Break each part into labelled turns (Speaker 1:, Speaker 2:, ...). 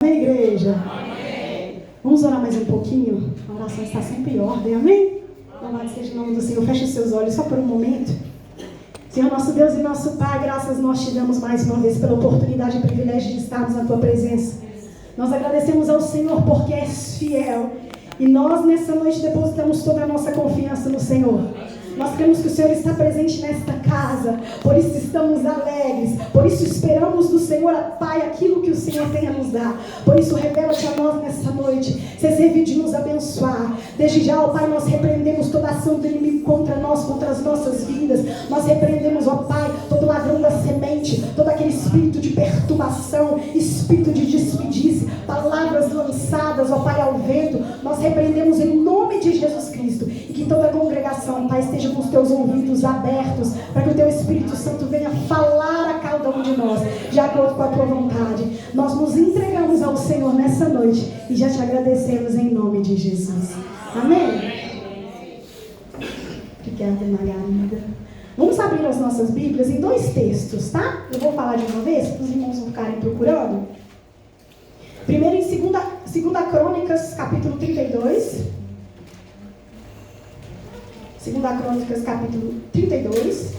Speaker 1: Amém, igreja? Amém. Vamos orar mais um pouquinho? A oração está sempre em ordem, amém? Louvado seja o nome do Senhor. Feche os seus olhos só por um momento. Senhor, nosso Deus e nosso Pai, graças nós te damos mais uma vez pela oportunidade e privilégio de estarmos na Tua presença. Nós agradecemos ao Senhor porque és fiel. E nós nessa noite depositamos toda a nossa confiança no Senhor. Nós cremos que o Senhor está presente nesta casa, por isso estamos alegres, por isso esperamos do Senhor, Pai, aquilo que o Senhor tem a nos dar. Por isso revela-te a nós nessa noite, se serve de nos abençoar. Desde já, ó Pai, nós repreendemos toda ação do inimigo contra nós, contra as nossas vidas. Nós repreendemos, ó Pai, todo ladrão da semente, todo aquele espírito de perturbação, espírito de despedice, palavras lançadas, ó Pai, ao vento. Nós repreendemos em nome de Jesus Cristo, e que toda a congregação, Pai, esteja com os teus ouvidos abertos, para que o teu Espírito Santo venha falar a cada um de nós, de acordo com a tua vontade. Nós nos entregamos ao Senhor nessa noite e já te agradecemos em nome de Jesus. Amém? Obrigada, Margarida. Vamos abrir as nossas Bíblias em dois textos, tá? Eu vou falar de uma vez, para os irmãos não ficarem procurando. Primeiro em 2 Crônicas, capítulo 32. 2 Crônicas, capítulo 32.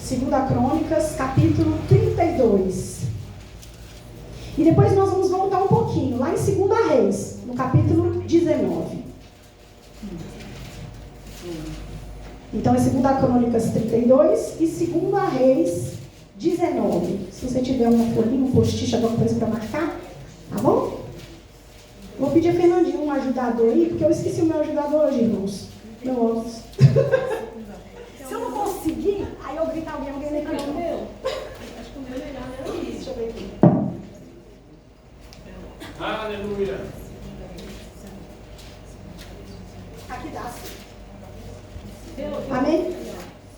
Speaker 1: Segunda Crônicas, capítulo 32. E depois nós vamos voltar um pouquinho, lá em 2 Reis, no capítulo 19. Então é 2 Crônicas 32 e 2 Reis 19. Se você tiver uma folhinha, um post-it, alguma coisa para marcar, tá bom? Vou pedir a Fernandinho um ajudador aí, porque eu esqueci o meu ajudador hoje, irmãos. Meu óculos. Se eu não conseguir, aí eu grito alguém daqui é o meu.
Speaker 2: Acho que o meu melhor era isso.
Speaker 1: Deixa eu ver aqui.
Speaker 3: Aleluia.
Speaker 1: Aqui dá sim. Amém?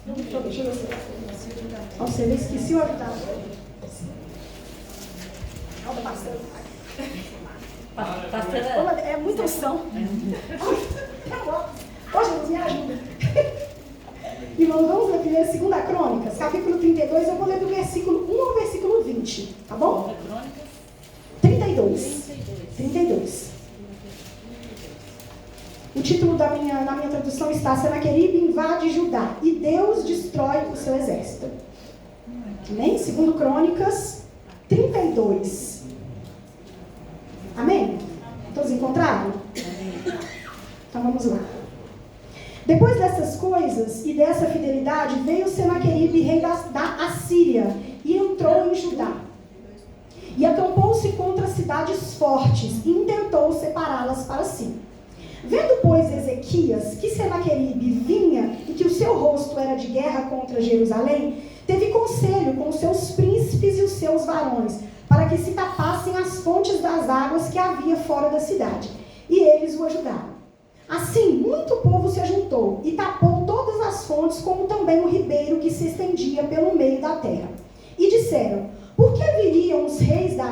Speaker 1: Deixa eu ver. Ó, você vê, esqueci o ajudador. Olha, pastor. É muita unção. Ô, Jesus, me ajuda. Irmãos, vamos ler primeiro 2 Crônicas, capítulo 32. Eu vou ler do versículo 1 ao versículo 20. Tá bom? 32. O título na minha tradução está: Senaqueribe invade Judá e Deus destrói o seu exército. Amém? 2 Crônicas 32. Amém? Todos encontraram? Então vamos lá. Depois dessas coisas e dessa fidelidade, veio Senaqueribe, rei da Assíria, e entrou em Judá. E acampou-se contra cidades fortes e intentou separá-las para si. Vendo, pois, Ezequias que Senaqueribe vinha e que o seu rosto era de guerra contra Jerusalém, teve conselho com os seus príncipes e os seus varões, para que se tapassem as fontes das águas que havia fora da cidade. E eles o ajudaram. Assim, muito povo se ajuntou e tapou todas as fontes, como também o ribeiro que se estendia pelo meio da terra. E disseram: por que viriam os reis da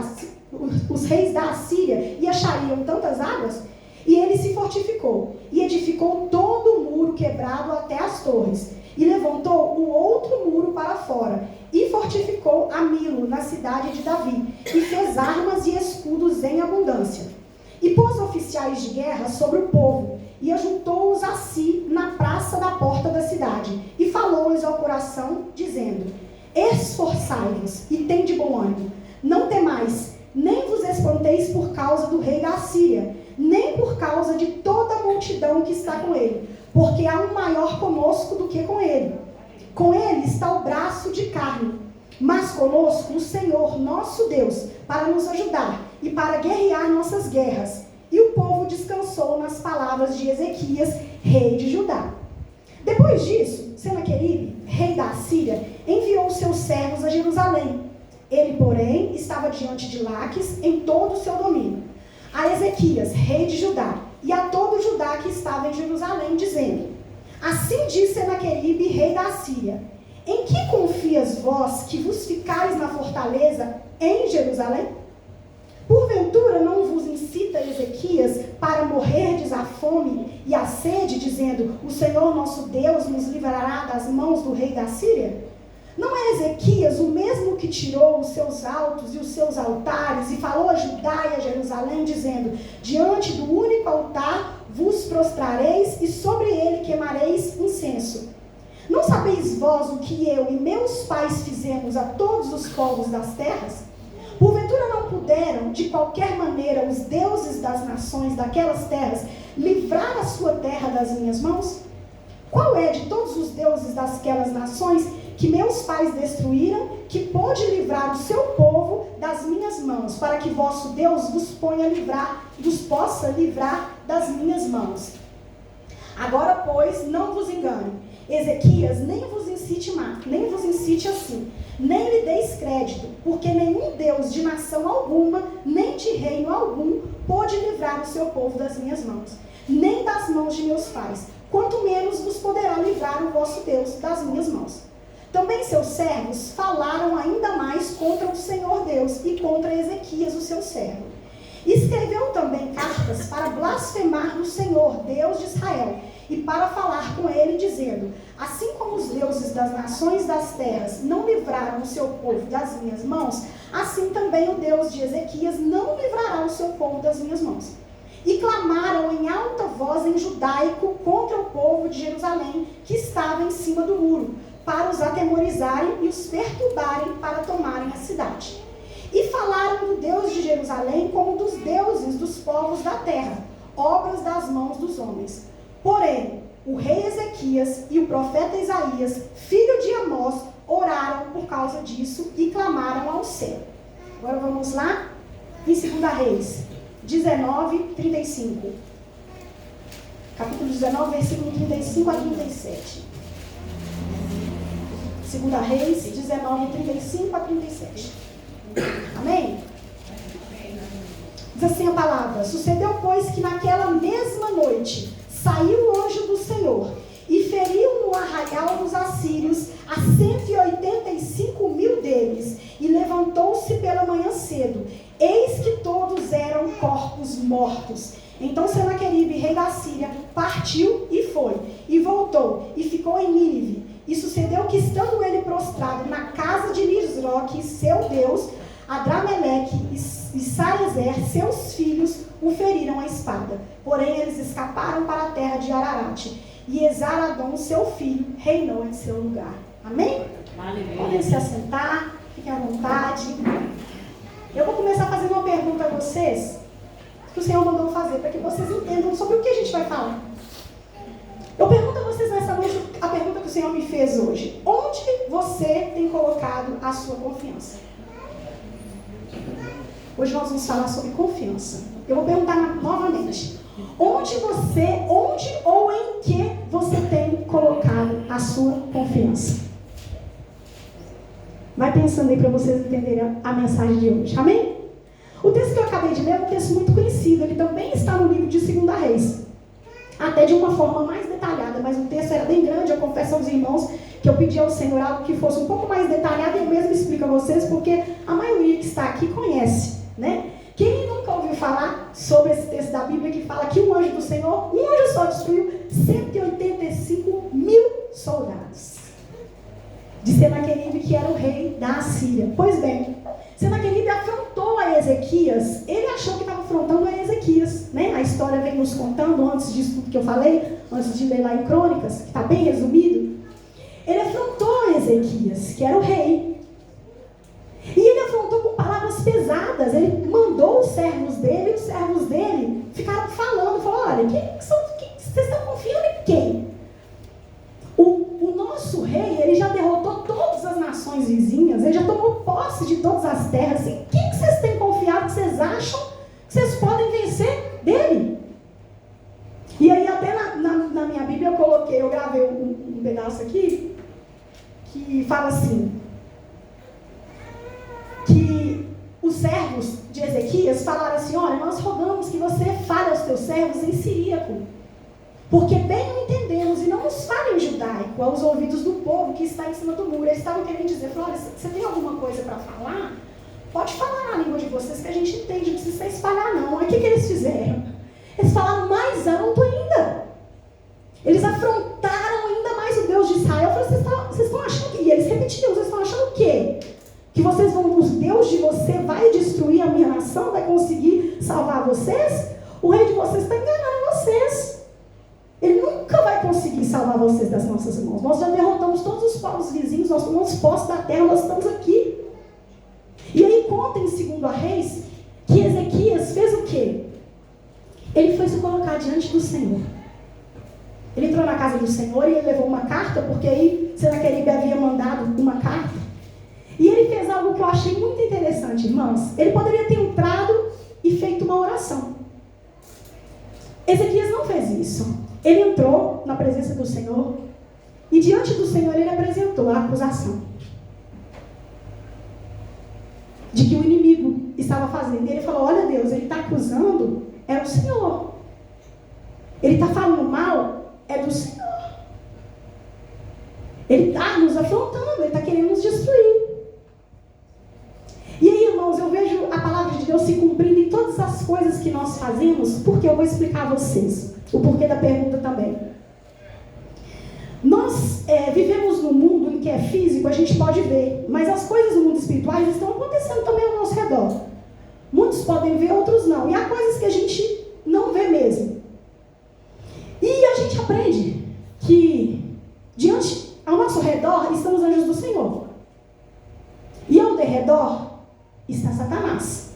Speaker 1: Assíria e achariam tantas águas? E ele se fortificou, e edificou todo o muro quebrado até as torres, e levantou o outro muro para fora, e fortificou a Milo, na cidade de Davi, e fez armas e escudos em abundância. E pôs oficiais de guerra sobre o povo, e ajuntou-os a si na praça da porta da cidade, e falou-lhes ao coração, dizendo: esforçai-vos, e tende bom ânimo, não temais, nem vos espanteis por causa do rei da Assíria, nem por causa de toda a multidão que está com ele, porque há um maior conosco do que com ele. Com ele está o braço de carne, mas conosco o Senhor nosso Deus, para nos ajudar e para guerrear nossas guerras. E o povo descansou nas palavras de Ezequias, rei de Judá. Depois disso, Senaqueribe, rei da Assíria, enviou seus servos a Jerusalém. Ele, porém, estava diante de Laques em todo o seu domínio. A Ezequias, rei de Judá, e a todo Judá que estava em Jerusalém, dizendo: assim diz Senaqueribe, rei da Assíria: em que confias vós que vos ficais na fortaleza em Jerusalém? Porventura não vos ensino incita Ezequias para morrerdes a fome e a sede, dizendo: o Senhor nosso Deus nos livrará das mãos do rei da Síria? Não é Ezequias o mesmo que tirou os seus altos e os seus altares e falou a Judá e a Jerusalém, dizendo: diante do único altar vos prostrareis e sobre ele queimareis incenso? Não sabeis vós o que eu e meus pais fizemos a todos os povos das terras? Porventura não puderam, de qualquer maneira, os deuses das nações daquelas terras livrar a sua terra das minhas mãos? Qual é de todos os deuses daquelas nações que meus pais destruíram, que pôde livrar o seu povo das minhas mãos, para que vosso Deus vos possa livrar das minhas mãos? Agora, pois, não vos engane. Ezequias nem vos incite assim, nem lhe deis crédito, porque nenhum Deus de nação alguma, nem de reino algum, pôde livrar o seu povo das minhas mãos, nem das mãos de meus pais, quanto menos vos poderá livrar o vosso Deus das minhas mãos. Também seus servos falaram ainda mais contra o Senhor Deus e contra Ezequias, o seu servo. Escreveu também cartas para blasfemar no Senhor, Deus de Israel, e para falar com ele, dizendo: assim como os deuses das nações das terras não livraram o seu povo das minhas mãos, assim também o Deus de Ezequias não livrará o seu povo das minhas mãos. E clamaram em alta voz em judaico contra o povo de Jerusalém, que estava em cima do muro, para os atemorizarem e os perturbarem para tomarem a cidade. E falaram do Deus de Jerusalém como dos deuses dos povos da terra, obras das mãos dos homens. Porém, o rei Ezequias e o profeta Isaías, filho de Amós, oraram por causa disso e clamaram ao céu. Agora vamos lá, em 2 Reis 19, 35. Capítulo 19, versículo 35 a 37. 2 Reis 19, 35 a 37. Amém? Diz assim a palavra: sucedeu, pois, que naquela mesma noite saiu o anjo do Senhor e feriu no arraial dos assírios a 185.000 deles, e levantou-se pela manhã cedo, eis que todos eram corpos mortos. Então Senaqueribe, rei da Síria, partiu e foi, e voltou, e ficou em Nínive. E sucedeu que, estando ele prostrado na casa de Nisroque, seu Deus, Adrameleque e Sarezer, seus filhos, o feriram a espada. Porém, eles escaparam para a terra de Ararat. E Esaradom, seu filho, reinou em seu lugar. Amém? Aleluia. Podem se assentar, fiquem à vontade. Eu vou começar fazendo uma pergunta a vocês, que o Senhor mandou fazer, para que vocês entendam sobre o que a gente vai falar. Eu pergunto a vocês nessa noite a pergunta que o Senhor me fez hoje: onde você tem colocado a sua confiança? Hoje nós vamos falar sobre confiança. Eu vou perguntar novamente: onde ou em que você tem colocado a sua confiança? Vai pensando aí para vocês entenderem a mensagem de hoje. Amém? O texto que eu acabei de ler é um texto muito conhecido. Ele também está no livro de 2 Reis. Até de uma forma mais detalhada, mas o texto era bem grande. Eu confesso aos irmãos que eu pedi ao Senhor algo que fosse um pouco mais detalhado, e eu mesmo explico a vocês, porque a maioria que está aqui conhece, né? Quem nunca ouviu falar sobre esse texto da Bíblia que fala que um anjo do Senhor, um anjo só destruiu 185.000 soldados de Senaqueribe, que era o rei da Assíria? Pois bem, Senaqueribe afrontou a Ezequias. Ele achou que estava afrontando a Ezequias, né? A história vem nos contando, antes disso tudo que eu falei, antes de ler lá em Crônicas, que está bem resumido. Ele afrontou a Ezequias, que era o rei. E ele afrontou com palavras pesadas. Ele mandou os servos dele, e os servos dele ficaram falando, olha, vocês estão confiando em quem? O nosso rei, ele já derrotou todas as nações vizinhas, ele já tomou posse de todas as terras. Em quem que vocês têm confiado, que vocês acham que vocês podem vencer dele? E aí até na minha Bíblia eu gravei um pedaço aqui, que fala assim, que os servos de Ezequias falaram assim: olha, nós rogamos que você fale aos teus servos em siríaco, porque bem o entendemos, e não nos fale em judaico aos ouvidos do povo que está em cima do muro. Eles estavam querendo dizer, olha, você tem alguma coisa para falar? pode falar na língua de vocês que a gente entende, não precisa espalhar não. Aí o que eles fizeram? Eles falaram mais alto ainda. Eles afrontaram ainda mais o Deus de Israel. Eu falei, vocês estão achando que... E eles repetiram, vocês estão achando o quê? Que vocês vão, os Deus de você vai destruir a minha nação, vai conseguir salvar vocês? O rei de vocês está enganando vocês. Ele nunca vai conseguir salvar vocês das nossas mãos. Nós já derrotamos todos os povos vizinhos, nós tomamos posse da terra, nós estamos aqui. E aí conta em 2 Reis que Ezequias fez o quê? Ele foi se colocar diante do Senhor. Ele entrou na casa do Senhor e ele levou uma carta, porque aí Senaqueribe havia mandado uma carta. E ele fez algo que eu achei muito interessante, irmãos. Ele poderia ter entrado e feito uma oração. Ezequias não fez isso. Ele entrou na presença do Senhor e diante do Senhor ele apresentou a acusação de que o inimigo estava fazendo. E ele falou, olha Deus, ele está acusando, é o Senhor. Ele está falando mal, é do Senhor. Ele está nos afrontando, ele está querendo nos destruir. E aí, irmãos, eu vejo a palavra de Deus se cumprindo em todas as coisas que nós fazemos, porque eu vou explicar a vocês o porquê da pergunta também. Nós vivemos num mundo em que é físico, a gente pode ver, mas as coisas no mundo espiritual estão acontecendo também ao nosso redor. Muitos podem ver, outros não. E há coisas que a gente não vê mesmo. E a gente aprende que diante, ao nosso redor, estão os anjos do Senhor. E ao derredor está Satanás.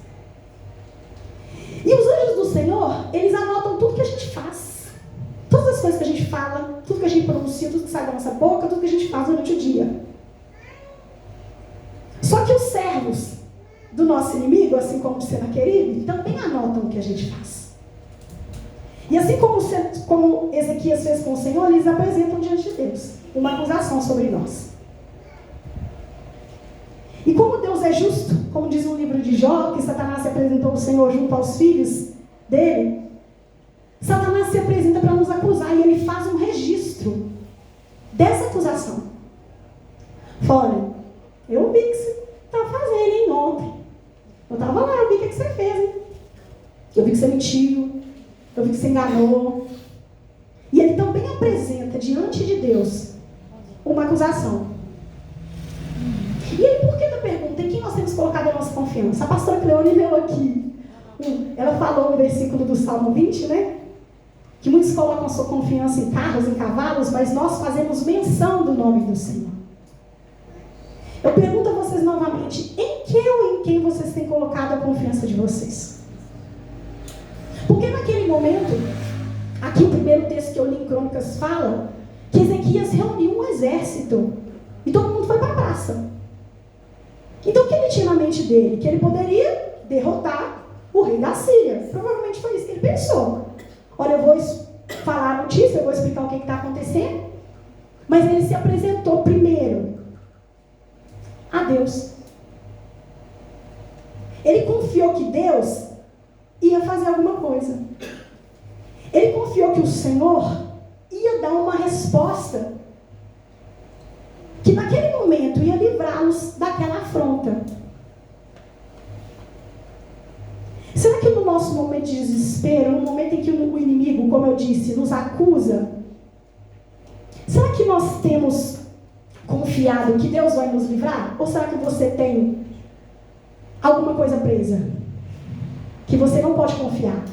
Speaker 1: E os anjos do Senhor, eles anotam tudo que a gente faz. Todas as coisas que a gente fala, tudo que a gente pronuncia, tudo que sai da nossa boca, tudo que a gente faz durante o dia. Só que os servos do nosso inimigo, assim como o Senaqueribe, também anotam o que a gente faz. E assim como Ezequias fez com o Senhor, eles apresentam diante de Deus uma acusação sobre nós. E como Deus é justo, como diz no livro de Jó, que Satanás se apresentou ao Senhor junto aos filhos dele, Satanás se apresenta para nos acusar e ele faz um registro dessa acusação. Fala, eu vi o que você estava fazendo, hein, ontem. Eu estava lá, eu vi o que você fez, hein. Eu vi que você mentiu, eu vi que você enganou. E ele também apresenta diante de Deus uma acusação. E aí, por que da pergunta? Em quem nós temos colocado a nossa confiança? A pastora Cleone veio aqui. Ela falou no versículo do Salmo 20, né? Que muitos colocam a sua confiança em carros, em cavalos, mas nós fazemos menção do nome do Senhor. Eu pergunto a vocês novamente, em que ou em quem vocês têm colocado a confiança de vocês? Porque naquele momento, aqui o primeiro texto que eu li em Crônicas fala que Ezequias reuniu um exército e todo mundo foi para a praça. Então o que ele tinha na mente dele? Que ele poderia derrotar o rei da Síria. Provavelmente foi isso que ele pensou. Olha, eu vou falar a notícia, eu vou explicar o que está acontecendo. Mas ele se apresentou primeiro a Deus. Ele confiou que Deus ia fazer alguma coisa. Ele confiou que o Senhor ia dar uma resposta que naquele momento ia livrá-los daquela afronta. Será que no nosso momento de desespero, no momento em que o inimigo, como eu disse, nos acusa, será que nós temos confiado que Deus vai nos livrar? Ou será que você tem alguma coisa presa? Que você não pode confiar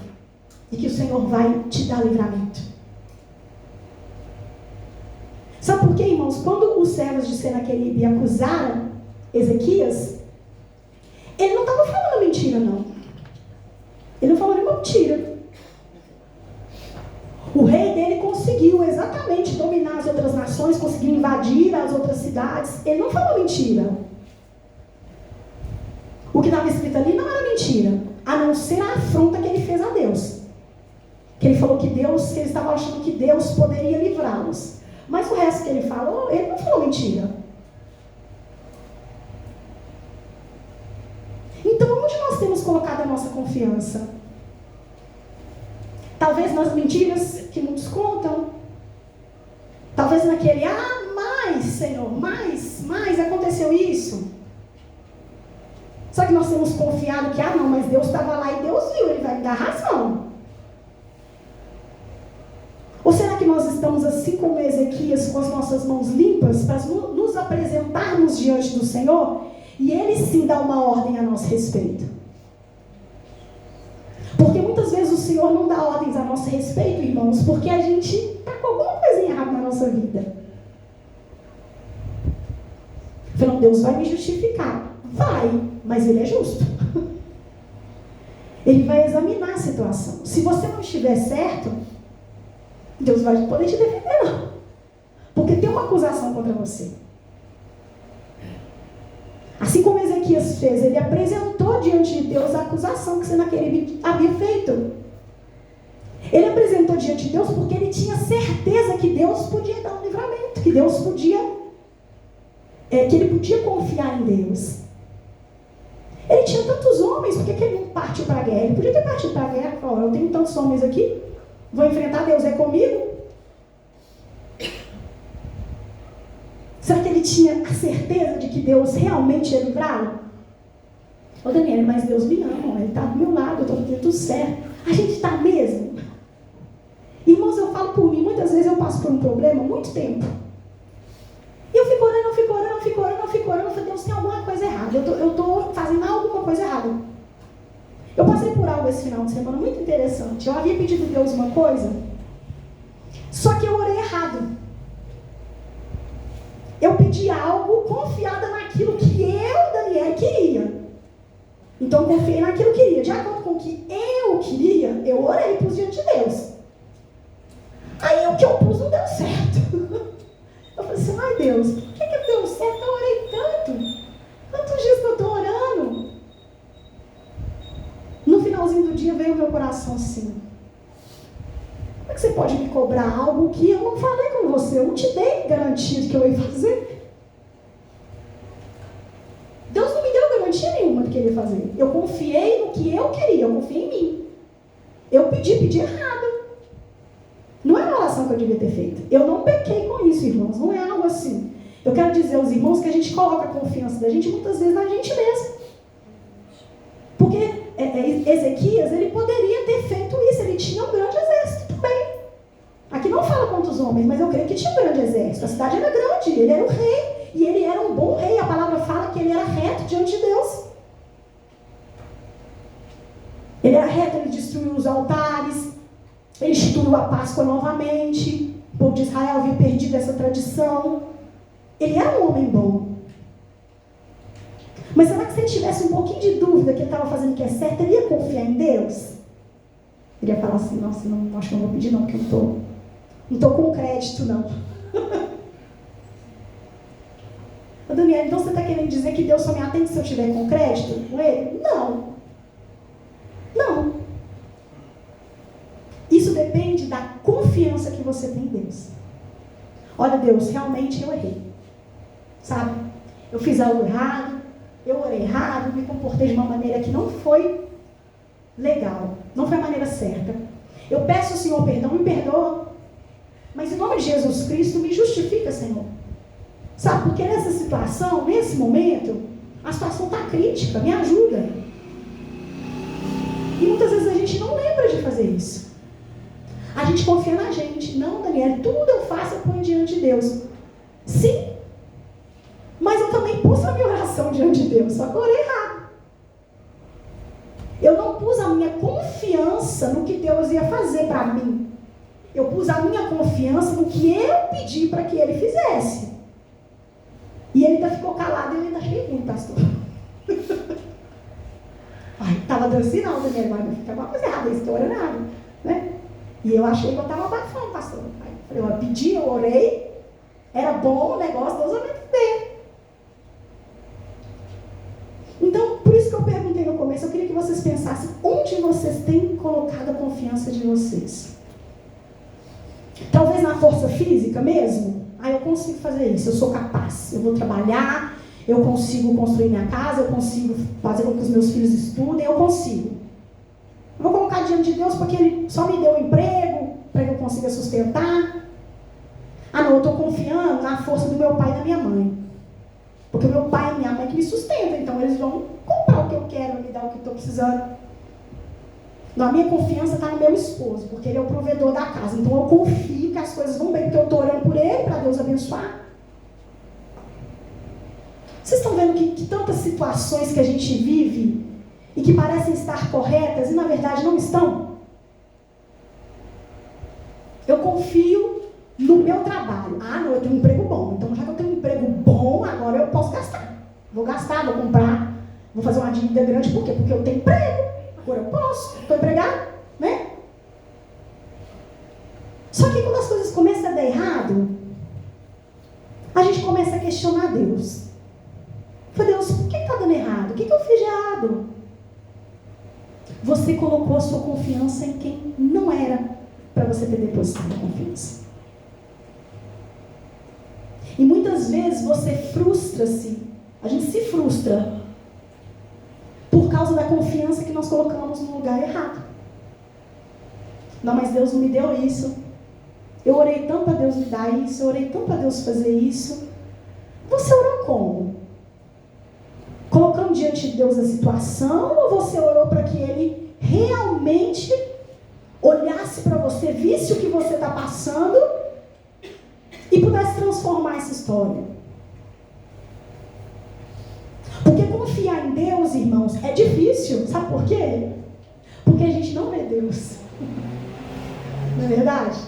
Speaker 1: e que o Senhor vai te dar livramento? Sabe por quê, irmãos? Quando os servos de Senaqueribe acusaram Ezequias, ele não estava falando mentira, não. Ele não falou nenhuma mentira. O rei dele conseguiu exatamente dominar as outras nações, conseguiu invadir as outras cidades. Ele não falou mentira. O que estava escrito ali não era mentira, a não ser a afronta que ele fez a Deus. Que ele falou que Deus, que eles estavam achando que Deus poderia livrá-los. Mas o resto que ele falou, ele não falou mentira. Então, onde nós temos colocado a nossa confiança? Talvez nas mentiras que muitos contam. Talvez naquele, mais, Senhor, mais, aconteceu isso. Só que nós temos confiado que, não, mas Deus estava lá e Deus viu, Ele vai me dar razão. Ou será que nós estamos assim como Ezequias, com as nossas mãos limpas, para nos apresentarmos diante do Senhor e Ele sim dá uma ordem a nosso respeito? Porque muitas vezes o Senhor não dá ordens a nosso respeito, irmãos, porque a gente está com alguma coisa errada na nossa vida. Falando, Deus vai me justificar. Vai, mas Ele é justo. Ele vai examinar a situação. Se você não estiver certo, Deus vai poder te defender, não. Porque tem uma acusação contra você. Assim como Ezequias fez, ele apresentou diante de Deus a acusação que Senaqueribe havia feito. Ele apresentou diante de Deus porque ele tinha certeza que Deus podia dar um livramento, que Deus podia, que ele podia confiar em Deus. Ele tinha tantos homens, por que ele não partiu para a guerra? Ele podia ter partido para a guerra e falou, eu tenho tantos homens aqui, vou enfrentar, Deus é comigo. Será que ele tinha a certeza de que Deus realmente ia livrá-lo? Ô Daniel, mas Deus me ama, Ele está do meu lado, eu estou fazendo tudo certo. A gente está mesmo? Irmãos, eu falo por mim, muitas vezes eu passo por um problema há muito tempo. E eu fico orando, eu falo, Deus, tem alguma coisa errada, eu estou fazendo alguma coisa errada. Eu passei por algo esse final de semana muito interessante. Eu havia pedido a Deus uma coisa, só que eu orei errado. Eu pedi algo confiada naquilo que eu, Daniel, queria. Então eu confiei naquilo que eu queria. De acordo com o que eu queria, eu orei e pus diante de Deus. Aí o que eu pus não deu certo. Eu falei assim, ai Deus, por que não deu certo? Eu orei tantos dias que eu estou orando. No finalzinho do dia veio o meu coração assim, como é que você pode me cobrar algo que eu não falei com você? Eu não te dei garantia de que eu ia fazer. Deus não me deu garantia nenhuma do que ele ia fazer. Eu confiei no que eu queria, eu confiei em mim. Eu pedi errado. Não é uma oração que eu devia ter feito. Eu não pequei com isso, irmãos. Não é algo assim. Eu quero dizer aos irmãos que a gente coloca a confiança da gente muitas vezes na gente mesmo. Porque Ezequias, ele poderia ter feito isso. Ele tinha um grande exército também. Aqui não fala quantos homens, mas eu creio que tinha um grande exército. A cidade era grande, ele era o rei. E ele era um bom rei. A palavra fala que ele era reto diante de Deus. Ele era reto, ele destruiu os altares. Ele instituiu a Páscoa novamente. O povo de Israel havia perdido essa tradição. Ele era um homem bom. Mas será que se ele tivesse um pouquinho de dúvida que ele estava fazendo o que é certo, ele ia confiar em Deus? Ele ia falar assim, nossa, não, acho que não vou pedir não, porque eu não estou com crédito não. Ô Daniel, então você está querendo dizer que Deus só me atende se eu tiver com crédito com ele? Não. Isso depende da confiança que você tem em Deus. Olha, Deus, realmente eu errei. Sabe? Eu fiz algo errado, eu orei errado, me comportei de uma maneira que não foi legal, não foi a maneira certa. Eu peço ao Senhor perdão, me perdoa. Mas em nome de Jesus Cristo, me justifica, Senhor. Sabe? Porque nessa situação, nesse momento, a situação está crítica, me ajuda. E muitas vezes a gente não lembra de fazer isso. A gente confia na gente. Não, Daniel, tudo eu faço, eu ponho diante de Deus. Sim. Mas eu também pus a minha oração diante de Deus, só que eu orei errado. Eu não pus a minha confiança no que Deus ia fazer para mim. Eu pus a minha confiança no que eu pedi para que Ele fizesse. E Ele ainda ficou calado e ele ainda achei ruim, pastor. Estava dando sinal, Daniel, mas fica alguma coisa errada, isso que eu orei nada, né? E eu achei que eu estava abafando, pastor. Aí eu pedi, eu orei, era bom o negócio, Deus vai me entender. Então, por isso que eu perguntei no começo, eu queria que vocês pensassem onde vocês têm colocado a confiança de vocês. Talvez na força física mesmo. Eu consigo fazer isso, eu sou capaz, eu vou trabalhar, eu consigo construir minha casa, eu consigo fazer com que os meus filhos estudem, eu consigo. Eu vou colocar diante de Deus porque Ele só me deu um emprego, para que eu consiga sustentar. Não, eu estou confiando na força do meu pai e da minha mãe. Porque o meu pai e minha mãe que me sustentam, então eles vão comprar o que quero, vai me dar o que eu estou precisando. Não, a minha confiança está no meu esposo, porque ele é o provedor da casa. Então eu confio que as coisas vão bem, porque eu estou orando por ele, para Deus abençoar. Vocês estão vendo que tantas situações que a gente vive e que parecem estar corretas e na verdade não estão? Eu confio no meu trabalho. Ah, não, eu tenho um emprego bom. Então já que eu tenho um emprego bom, agora eu posso gastar. Vou gastar, vou comprar, vou fazer uma dívida grande. Por quê? Porque eu tenho emprego. Agora eu posso. Estou empregado, né? Só que quando as coisas começam a dar errado, a gente começa a questionar Deus. Falei, Deus, por que está dando errado? O que eu fiz de errado? Você colocou a sua confiança em quem não era para você ter depositado a confiança. E muitas vezes você frustra-se, a gente se frustra por causa da confiança que nós colocamos no lugar errado. Não, mas Deus não me deu isso. Eu orei tanto para Deus me dar isso, eu orei tanto para Deus fazer isso. Você orou como? Colocando diante de Deus a situação, ou você orou para que Ele realmente olhasse para você, visse o que você está passando e pudesse transformar essa história? Porque confiar em Deus, irmãos, é difícil. Sabe por quê? Porque a gente não vê Deus. Não é verdade?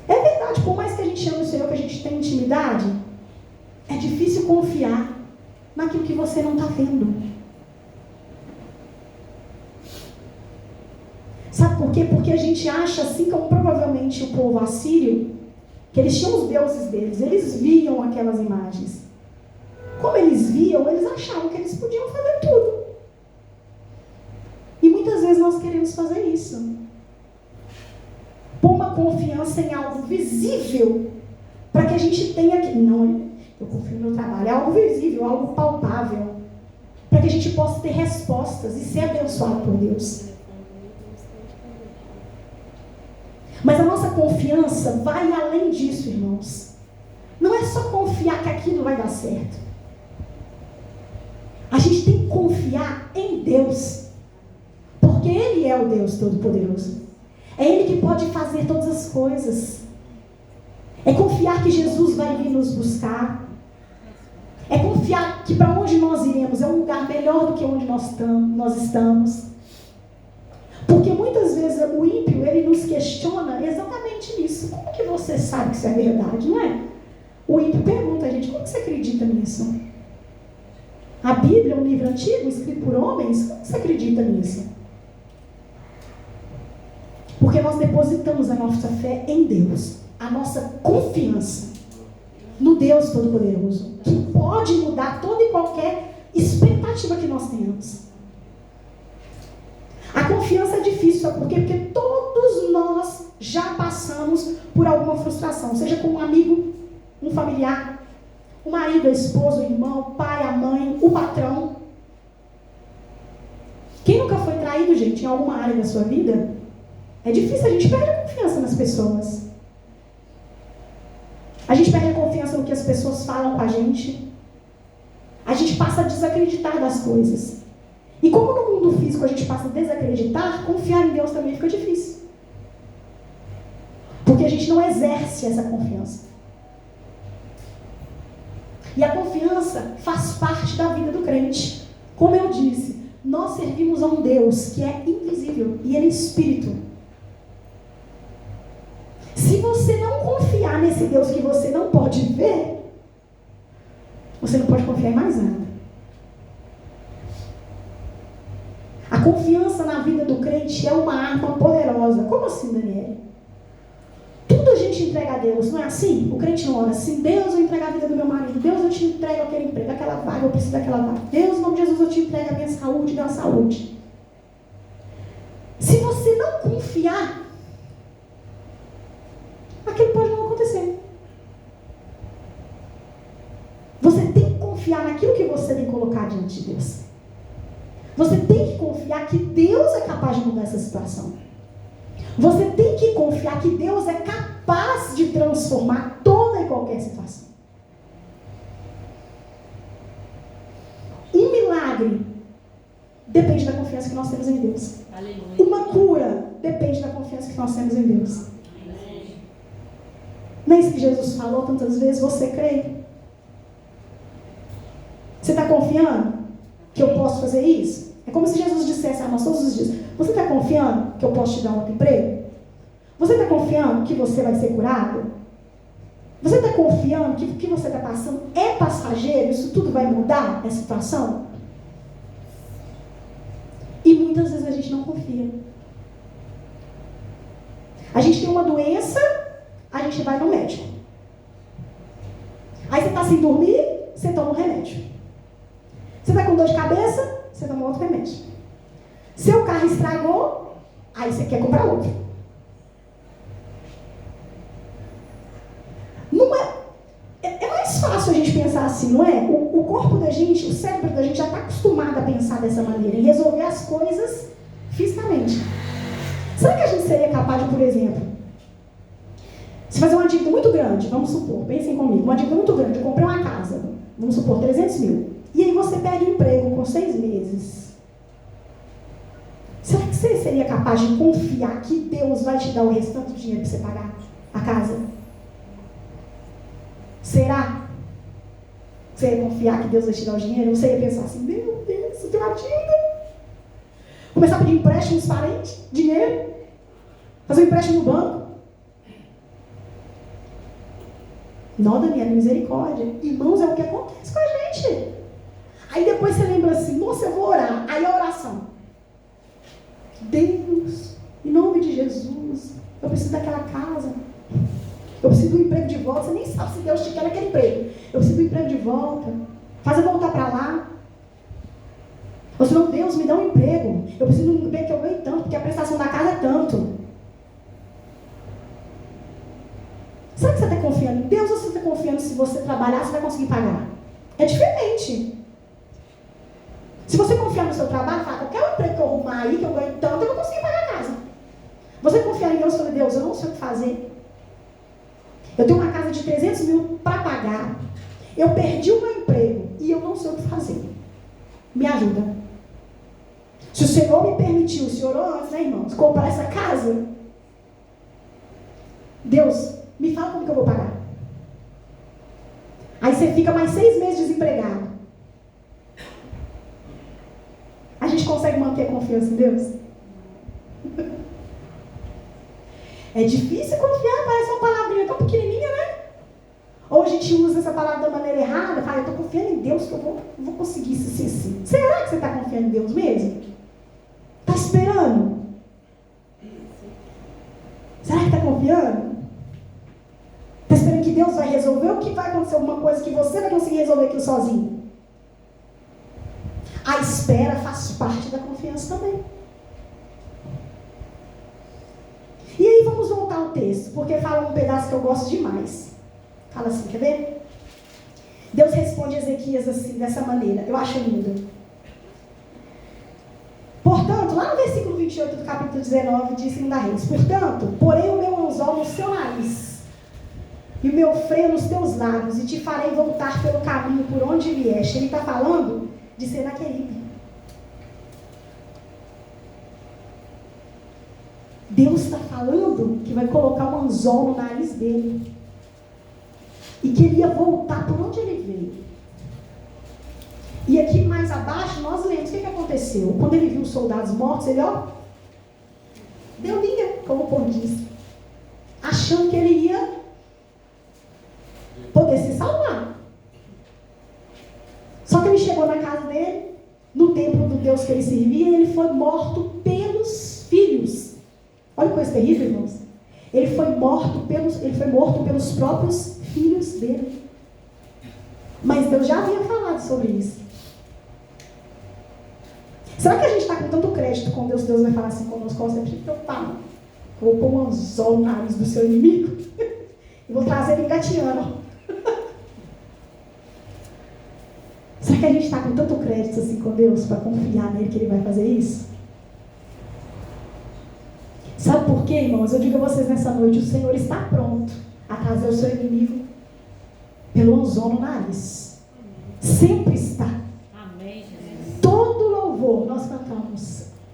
Speaker 1: É verdade, por mais que a gente ame o Senhor, que a gente tenha intimidade, é difícil confiar naquilo que você não está vendo. Sabe por quê? Porque a gente acha, assim como provavelmente o povo assírio, que eles tinham os deuses deles, eles viam aquelas imagens. Como eles viam, eles achavam que eles podiam fazer tudo. E muitas vezes nós queremos fazer isso. Pôr uma confiança em algo visível, para que a gente tenha que... Não, eu confio no meu trabalho. É algo visível, algo palpável, para que a gente possa ter respostas e ser abençoado por Deus. Mas a nossa confiança vai além disso, irmãos. Não é só confiar que aquilo vai dar certo. A gente tem que confiar em Deus, porque Ele é o Deus Todo-Poderoso. É Ele que pode fazer todas as coisas. É confiar que Jesus vai vir nos buscar. É confiar que para onde nós iremos é um lugar melhor do que onde nós estamos. Porque muitas vezes o ímpio, ele nos questiona exatamente nisso. Como que você sabe que isso é verdade, não é? O ímpio pergunta a gente, como que você acredita nisso? A Bíblia é um livro antigo, escrito por homens, como que você acredita nisso? Porque nós depositamos a nossa fé em Deus, a nossa confiança no Deus Todo-Poderoso, que pode mudar toda e qualquer expectativa que nós tenhamos. A confiança é difícil, sabe por quê? Porque todos nós já passamos por alguma frustração, seja com um amigo, um familiar, o marido, a esposa, o irmão, o pai, a mãe, o patrão. Quem nunca foi traído, gente, em alguma área da sua vida? É difícil, a gente perde a confiança nas pessoas. A gente perde a confiança no que as pessoas falam com a gente. A gente passa a desacreditar das coisas. E como no mundo físico a gente passa a desacreditar, confiar em Deus também fica difícil. Porque a gente não exerce essa confiança. E a confiança faz parte da vida do crente. Como eu disse, nós servimos a um Deus que é invisível e Ele é Espírito. Se você não confiar nesse Deus que você não pode ver, você não pode confiar em mais nada. A confiança na vida do crente é uma arma poderosa. Como assim, Daniel? Tudo a gente entrega a Deus, não é assim? O crente não ora assim: Deus, eu entrego a vida do meu marido. Deus, eu te entrego aquele emprego, aquela vaga, eu preciso daquela vaga. Deus, em nome de Jesus, eu te entrego a minha saúde, dá saúde. Se você não confiar, aquilo pode não acontecer. Você tem que confiar naquilo que você tem que colocar diante de Deus. Você tem que confiar que Deus é capaz de mudar essa situação. Você tem que confiar que Deus é capaz de transformar toda e qualquer situação. Um milagre milagre depende da confiança que nós temos em Deus.
Speaker 2: Aleluia.
Speaker 1: Uma cura depende da confiança que nós temos em Deus. Não é isso que Jesus falou tantas vezes? Você crê? Você está confiando que eu posso fazer isso? É como se Jesus dissesse a nós todos os dias: você está confiando que eu posso te dar outro emprego? Você está confiando que você vai ser curado? Você está confiando que o que você está passando é passageiro? Isso tudo vai mudar a situação? E muitas vezes a gente não confia. A gente tem uma doença, a gente vai no médico. Aí você está sem dormir, você toma um remédio. Você está com dor de cabeça, você toma outro remédio. Seu carro estragou, aí você quer comprar outro. Não é mais fácil a gente pensar assim, não é? O corpo da gente, o cérebro da gente já está acostumado a pensar dessa maneira, em resolver as coisas fisicamente. Será que a gente seria capaz de, por exemplo, se fazer uma dívida muito grande, vamos supor, pensem comigo, uma dívida muito grande, eu comprei uma casa, vamos supor, 300 mil, e aí você perde um emprego com 6 meses. Será que você seria capaz de confiar que Deus vai te dar o restante do dinheiro para você pagar a casa? Será? Você ia confiar que Deus vai te dar o dinheiro? Ou você ia pensar assim: meu Deus, eu tenho uma dívida. Começar a pedir empréstimo dos parentes, dinheiro, fazer um empréstimo no banco. Não, Daniela, misericórdia. Irmãos, é o que acontece com a gente. Aí depois você lembra assim: nossa, eu vou orar. Aí a oração: Deus, em nome de Jesus, eu preciso daquela casa. Eu preciso do emprego de volta. Você nem sabe se Deus te quer naquele emprego. Eu preciso do emprego de volta. Faz eu voltar para lá. Ou senão, Deus, me dá um emprego. Eu preciso do emprego que eu ganho tanto, porque a prestação da casa é tanto. Será que você está confiando em Deus ou você está confiando que se você trabalhar, você vai conseguir pagar? É diferente. Se você confiar no seu trabalho, fala: qualquer emprego que eu arrumar aí, que eu ganho tanto, eu vou conseguir pagar a casa. Você confiar em Deus e falar: Deus, eu não sei o que fazer. Eu tenho uma casa de 300 mil para pagar. Eu perdi o meu emprego e eu não sei o que fazer. Me ajuda. Se o Senhor me permitiu, o Senhor orou antes, né, irmãos, comprar essa casa, Deus, me fala como que eu vou pagar. Aí você fica mais 6 meses desempregado. A gente consegue manter a confiança em Deus? É difícil confiar, parece uma palavrinha tão pequenininha, né? Ou a gente usa essa palavra da maneira errada, fala: eu estou confiando em Deus que eu vou conseguir isso assim. Será que você está confiando em Deus mesmo? Está esperando? Será que está confiando? Está esperando que Deus vai resolver ou que vai acontecer alguma coisa que você vai conseguir resolver aquilo sozinho? A espera faz parte da confiança também. E aí vamos voltar ao texto, porque fala um pedaço que eu gosto demais. Fala assim, quer ver? Deus responde a Ezequias assim, dessa maneira. Eu acho lindo. Portanto, lá no versículo 28 do capítulo 19 de 2 Reis: portanto, porei o meu anzol no seu nariz e o meu freio nos teus lábios, e te farei voltar pelo caminho por onde vieste. Ele está falando de Senaqueribe. Deus está falando que vai colocar um anzol no nariz dele. E que ele ia voltar por onde ele veio. E aqui mais abaixo nós lemos o que aconteceu. Quando ele viu os soldados mortos, ele deu linha, como o povo diz, achando que ele ia poder se salvar. Só que ele chegou na casa dele, no templo do Deus que ele servia, e ele foi morto pelos filhos. Olha que coisa terrível, irmãos. Ele foi morto pelos próprios filhos dele. Mas Deus já havia falado sobre isso. Será que a gente está com tanto crédito com Deus? Deus vai falar assim conosco: você precisa se preocupar. Eu vou pôr um anzol no nariz do seu inimigo e vou trazer ele engateando. Será que a gente está com tanto crédito assim com Deus para confiar nele que ele vai fazer isso? Sabe por quê, irmãos? Eu digo a vocês nessa noite: o Senhor está pronto a trazer o seu inimigo pelo anzol no nariz. Sempre está.
Speaker 2: Amém, Jesus.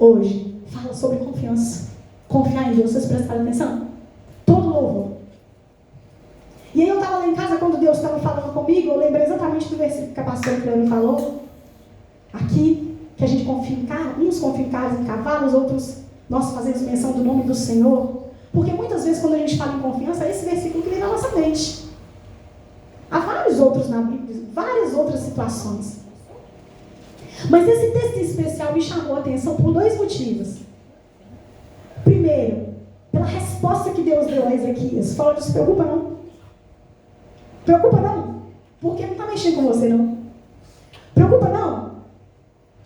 Speaker 1: hoje fala sobre confiança. Confiar em Deus, vocês prestaram atenção? Todo louvor. E aí eu estava lá em casa, quando Deus estava falando comigo, eu lembrei exatamente do versículo que a pastora Cleone falou. Aqui, que a gente confia em carros, uns confiam em carros e em cavalos, outros nós fazemos menção do nome do Senhor. Porque muitas vezes quando a gente fala em confiança, é esse versículo que vem na nossa mente. Há vários outros na Bíblia, várias outras situações. Mas esse texto em especial me chamou a atenção por 2 motivos. Primeiro, pela resposta que Deus deu a Ezequias. Fala, não se preocupa não. Preocupa não, porque não está mexendo com você não. Preocupa não,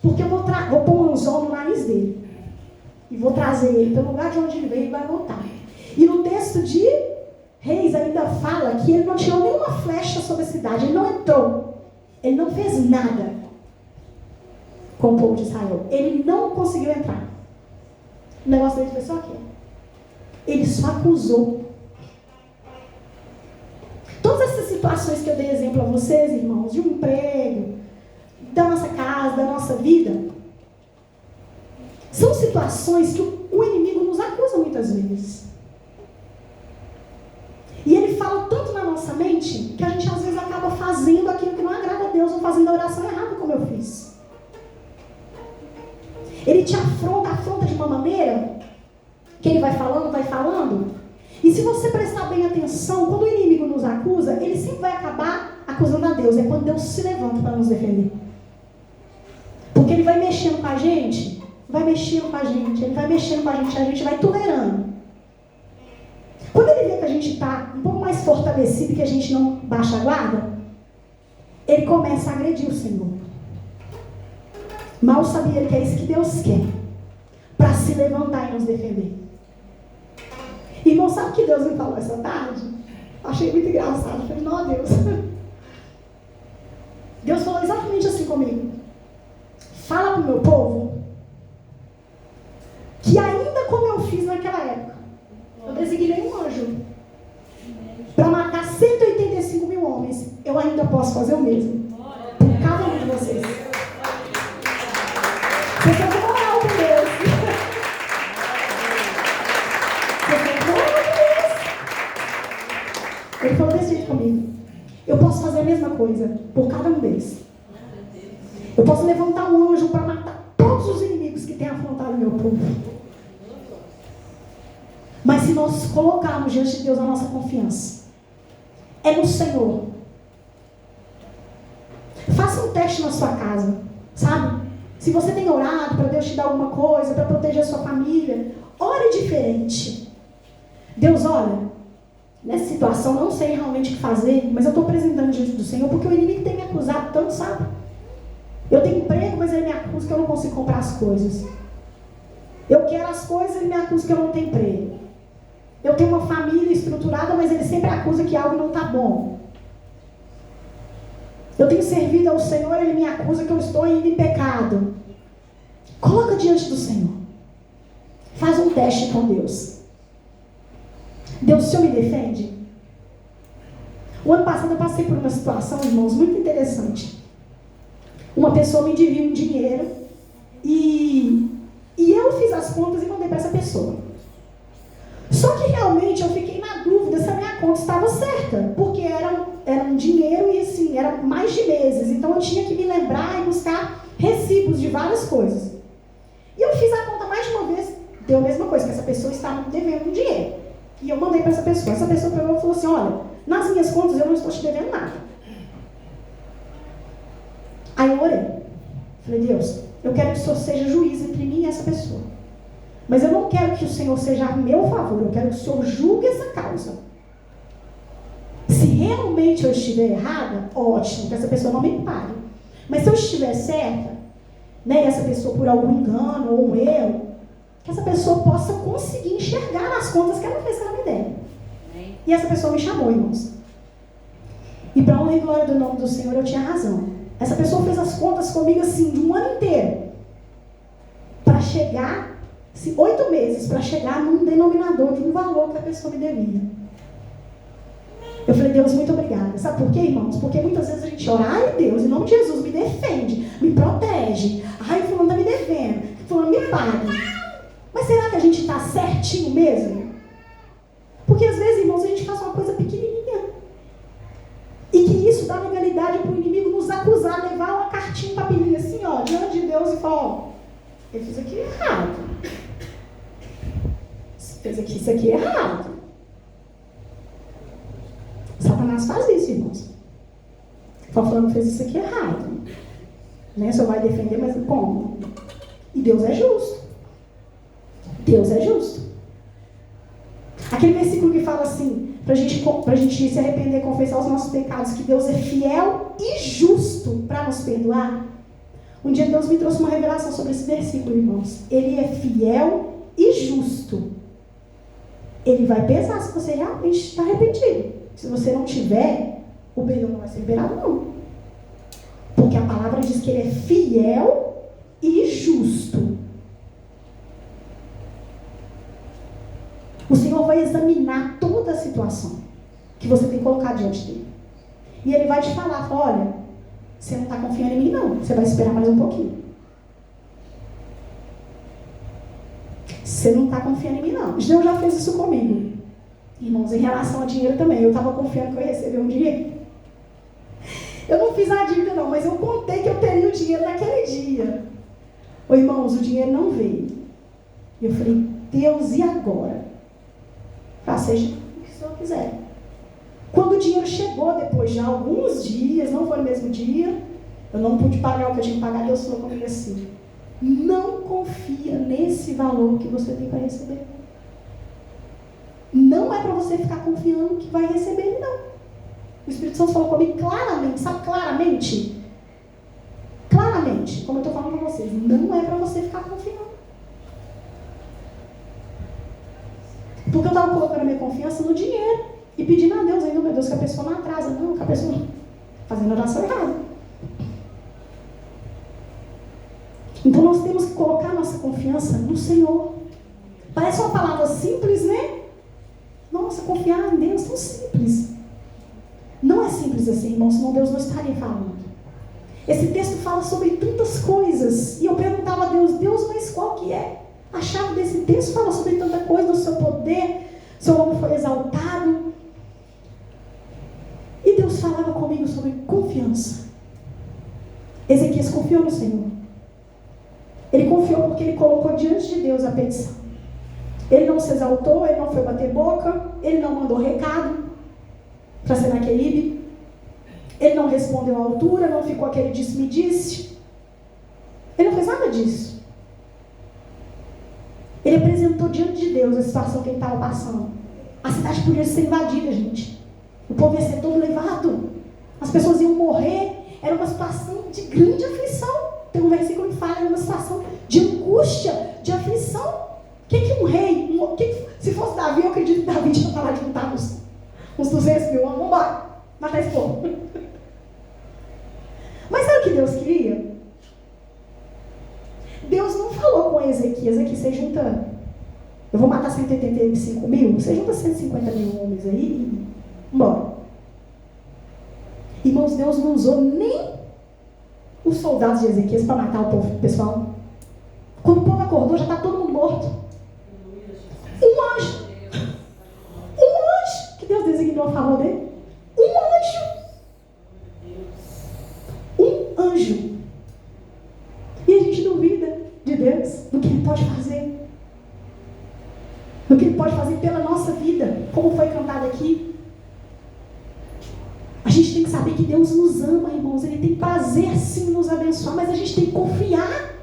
Speaker 1: porque eu vou pôr um anzol no nariz dele. E vou trazer ele pelo lugar de onde ele veio e vai voltar. E no texto de Reis ainda fala que ele não tirou nenhuma flecha sobre a cidade. Ele não entrou. Ele não fez nada com o povo de Israel. Ele não conseguiu entrar. O negócio dele foi só aqui. Ele só acusou. Todas essas situações que eu dei exemplo a vocês, irmãos, de um emprego, da nossa casa, da nossa vida, são situações que o inimigo nos acusa muitas vezes. E ele fala tanto na nossa mente que a gente às vezes acaba fazendo aquilo que não agrada a Deus ou fazendo a oração errada como eu fiz. Ele te afronta de uma maneira que ele vai falando. E se você prestar bem atenção, quando o inimigo nos acusa, ele sempre vai acabar acusando a Deus. É quando Deus se levanta para nos defender. Porque ele vai mexendo com a gente, ele vai mexendo com a gente vai tolerando. Quando ele vê que a gente está um pouco mais fortalecido e que a gente não baixa a guarda, ele começa a agredir o Senhor. Mal sabia ele que é isso que Deus quer, para se levantar e nos defender. Irmão, sabe o que Deus me falou essa tarde? Achei muito engraçado. Falei, não, Deus. Deus falou exatamente assim comigo. Fala para o meu povo que ainda como eu fiz naquela época, eu designei um anjo para matar 185 mil homens. Eu ainda posso fazer o mesmo por cada um de vocês. Você tem que orar por Deus. Ele falou desse jeito comigo. Eu posso fazer a mesma coisa por cada um deles. Eu posso levantar um anjo para matar todos os inimigos que têm afrontado o meu povo. Mas se nós colocarmos diante de Deus a nossa confiança, é no Senhor. Faça um teste na sua casa, sabe? Se você tem orado para Deus te dar alguma coisa, para proteger a sua família, ore diferente. Deus, olha, nessa situação não sei realmente o que fazer, mas eu estou apresentando diante do Senhor, porque o inimigo tem me acusado tanto, sabe? Eu tenho emprego, mas ele me acusa que eu não consigo comprar as coisas. Eu quero as coisas, ele me acusa que eu não tenho emprego. Eu tenho uma família estruturada, mas ele sempre acusa que algo não está bom. Eu tenho servido ao Senhor, ele me acusa que eu estou indo em pecado. Coloca diante do Senhor. Faz um teste com Deus. Deus, o Senhor me defende? O ano passado eu passei por uma situação, irmãos, muito interessante. Uma pessoa me devia um dinheiro e eu fiz as contas e mandei para essa pessoa. Só que realmente eu fiquei na dúvida se a minha conta estava certa, porque era um dinheiro e assim, era mais de meses, então eu tinha que me lembrar e buscar recibos de várias coisas. E eu fiz a conta mais de uma vez, deu a mesma coisa, que essa pessoa estava me devendo um dinheiro. E eu mandei para essa pessoa pegou e falou assim, olha, nas minhas contas eu não estou te devendo nada. Aí eu orei. Falei, Deus, eu quero que o Senhor seja juiz entre mim e essa pessoa. Mas eu não quero que o Senhor seja a meu favor, eu quero que o Senhor julgue essa causa. Se realmente eu estiver errada, ótimo, que essa pessoa não me pague. Mas se eu estiver certa, né, e essa pessoa por algum engano ou um erro, que essa pessoa possa conseguir enxergar nas contas que ela fez que ela me deve. E essa pessoa me chamou, irmãos. E para honra e glória do nome do Senhor, eu tinha razão. Essa pessoa fez as contas comigo assim, de um ano inteiro. Para chegar, 8 meses, para chegar num denominador de um valor que a pessoa me devia. Eu falei, Deus, muito obrigada. Sabe por quê, irmãos? Porque muitas vezes a gente ora, ai Deus, em nome de Jesus, me defende, me protege. Ai, fulano está me devendo, fulano me pague. que a gente está certinho mesmo? Porque às vezes, irmãos, a gente faz uma coisa pequenininha. E que isso dá legalidade para o inimigo nos acusar, levar uma cartinha, um papelinho assim, ó, diante de Deus e falar, ó, eu fiz aqui errado. Fez aqui, isso aqui é errado. Satanás faz isso, irmãos. Falando que fez isso aqui errado. Né? Só vai defender, mas como? E Deus é justo. Deus é justo. Aquele versículo que fala assim, pra gente se arrepender e confessar os nossos pecados, que Deus é fiel e justo para nos perdoar. Um dia Deus me trouxe uma revelação sobre esse versículo, irmãos. Ele é fiel e justo. Ele vai pesar se você realmente está arrependido. Se você não tiver, o perdão não vai ser liberado, não. Porque a palavra diz que ele é fiel e justo. O Senhor vai examinar toda a situação que você tem que colocar diante dele. E ele vai te falar, olha, você não está confiando em mim, não. Você vai esperar mais um pouquinho. Você não está confiando em mim, não. Deus já fez isso comigo. Irmãos, em relação a dinheiro também. Eu estava confiando que eu ia receber um dinheiro. Eu não fiz a dívida, não, mas eu contei que eu teria o dinheiro naquele dia. Ô, irmãos, o dinheiro não veio. Eu falei, Deus, e agora? Seja o que o Senhor quiser. Quando o dinheiro chegou, depois de alguns dias, não foi no mesmo dia, eu não pude pagar o que eu tinha que pagar, Deus falou comigo assim, não confia nesse valor que você tem para receber. Não é para você ficar confiando que vai receber ele, não. O Espírito Santo falou comigo claramente, sabe, claramente, como eu estou falando para vocês, não é para você ficar confiando. Porque eu estava colocando a minha confiança no dinheiro e pedindo a Deus ainda, meu Deus, que a pessoa não atrasa, não, que a pessoa fazendo oração errada. Então nós temos que colocar nossa confiança no Senhor. Parece uma palavra simples, né? Nossa, confiar em Deus é tão simples. Não é simples assim, irmão, senão Deus não estaria falando. Esse texto fala sobre tantas coisas. E eu perguntava a Deus, mas qual que é a chave desse texto? Fala sobre tanta coisa, do seu poder, seu nome foi exaltado. E Deus falava comigo sobre confiança. Ezequias confiou no Senhor. Ele confiou porque ele colocou diante de Deus a petição. Ele não se exaltou, ele não foi bater boca, ele não mandou recado para Senaqueribe, ele não respondeu à altura, não ficou aquele disse-me-disse. Ele não fez nada disso. Ele apresentou diante de Deus a situação que ele estava passando. A cidade podia ser invadida, gente. O povo ia ser todo levado. As pessoas iam morrer. Era uma situação de grande aflição. Tem um versículo que fala, era uma situação de angústia, de aflição. O que um rei, se fosse Davi, eu acredito que Davi tinha falado de juntar uns 200 mil, vamos embora, matar esse povo. Mas sabe o que Deus queria? Deus não falou com Ezequias, aqui você junta, eu vou matar 185 mil, você junta 150 mil homens aí e embora. Irmãos, Deus não usou nem os soldados de Ezequias para matar o povo, pessoal. Quando o povo acordou, já está todo mundo morto. Um anjo que Deus designou a favor dele. Um anjo. E a gente duvida de Deus, do que Ele pode fazer, do que Ele pode fazer pela nossa vida, como foi cantado aqui. A gente tem que saber que Deus nos ama, irmãos. Ele tem prazer sim em nos abençoar, mas a gente tem que confiar.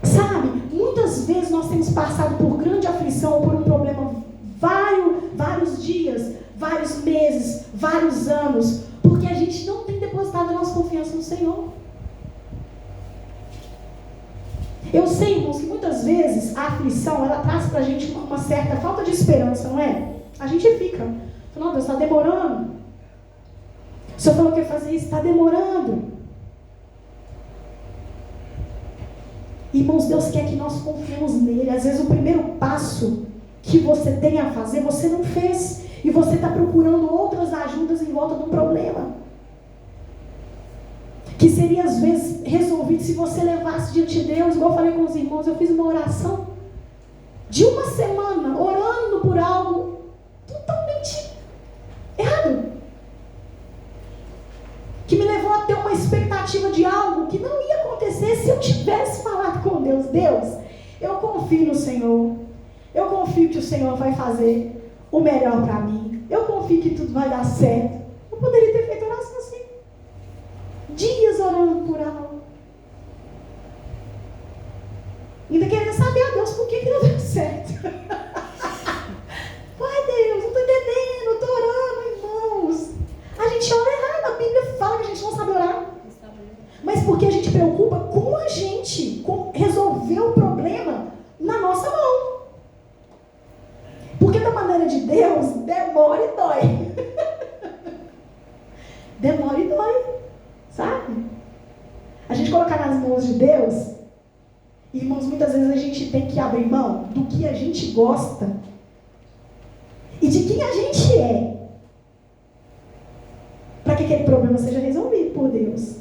Speaker 1: Sabe, muitas vezes nós temos passado por grande aflição, por um problema vários dias, vários meses, vários anos, porque a gente não tem depositado a nossa confiança no Senhor. Eu sei, irmãos, que muitas vezes a aflição, ela traz pra gente uma certa falta de esperança, não é? A gente fica, não, Deus, está demorando. O Senhor falou que ia fazer isso, está demorando. Irmãos, Deus quer que nós confiemos nele. Às vezes o primeiro passo que você tem a fazer, você não fez. E você está procurando outras ajudas em volta do problema. que seria às vezes resolvido se você levasse diante de Deus, igual eu falei com os irmãos, eu fiz uma oração de uma semana, orando por algo totalmente errado, que me levou a ter uma expectativa de algo que não ia acontecer se eu tivesse falado com Deus. Deus, eu confio no Senhor, eu confio que o Senhor vai fazer o melhor para mim, eu confio que tudo vai dar certo. Eu poderia ter feito oração assim, dias orando por algo, ainda querendo saber a Deus por que não deu certo. Ai Deus, não estou entendendo, estou orando, irmãos. A gente ora errado, a Bíblia fala que a gente não sabe orar. Mas porque a gente preocupa com a gente, com resolver o problema na nossa mão. Porque da maneira de Deus, demora e dói. Demora e dói, sabe? A gente colocar nas mãos de Deus, irmãos, muitas vezes a gente tem que abrir mão do que a gente gosta e de quem a gente é, para que aquele problema seja resolvido por Deus.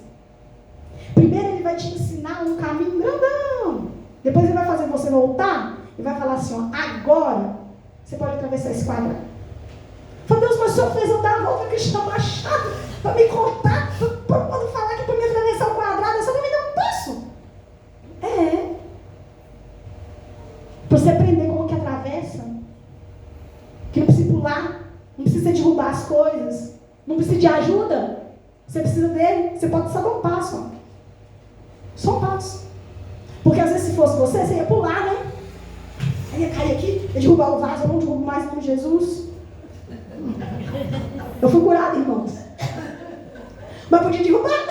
Speaker 1: Primeiro ele vai te ensinar um caminho grandão, depois ele vai fazer você voltar e vai falar assim, ó, agora você pode atravessar esse quadrado. Fala, Deus, mas o Senhor fez eu dar a volta que está machado para me contar, para poder falar que para me atravessar o quadrado, você não me deu um passo. Para você aprender como que atravessa, que não precisa pular, não precisa derrubar as coisas, não precisa de ajuda, você precisa dele, você pode só dar um passo, ó. Só um passo. Porque às vezes se fosse você ia pular, né? Aí ia cair aqui, ia derrubar o vaso, eu não derrubo mais em nome de Jesus. Eu fui curada, irmãos. Mas podia derrubar.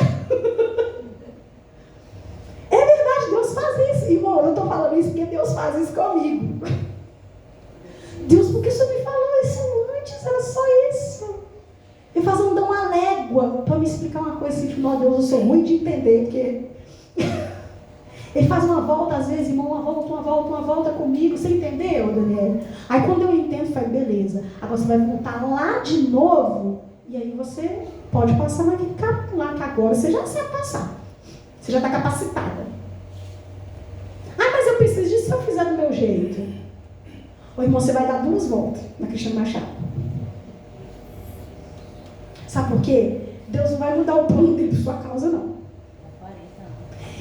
Speaker 1: É verdade, Deus faz isso, irmão. Eu estou falando isso porque Deus faz isso comigo. Deus, por que o Senhor me falou isso antes? Era só isso. Ele faz um dão a légua para me explicar uma coisa assim, Deus, eu sou ruim de entender, porque ele faz uma volta, às vezes, irmão, uma volta comigo, você entendeu, Daniel? Aí quando eu entendo, eu falo, beleza, agora você vai voltar lá de novo, e aí você pode passar naquele caminho lá, que agora você já sabe passar, você já está capacitada. Ah, mas eu preciso disso se eu fizer do meu jeito. Ô irmão, você vai dar 2 voltas na Cristiano Machado. Sabe por quê? Deus não vai mudar o plano dele por sua causa, não.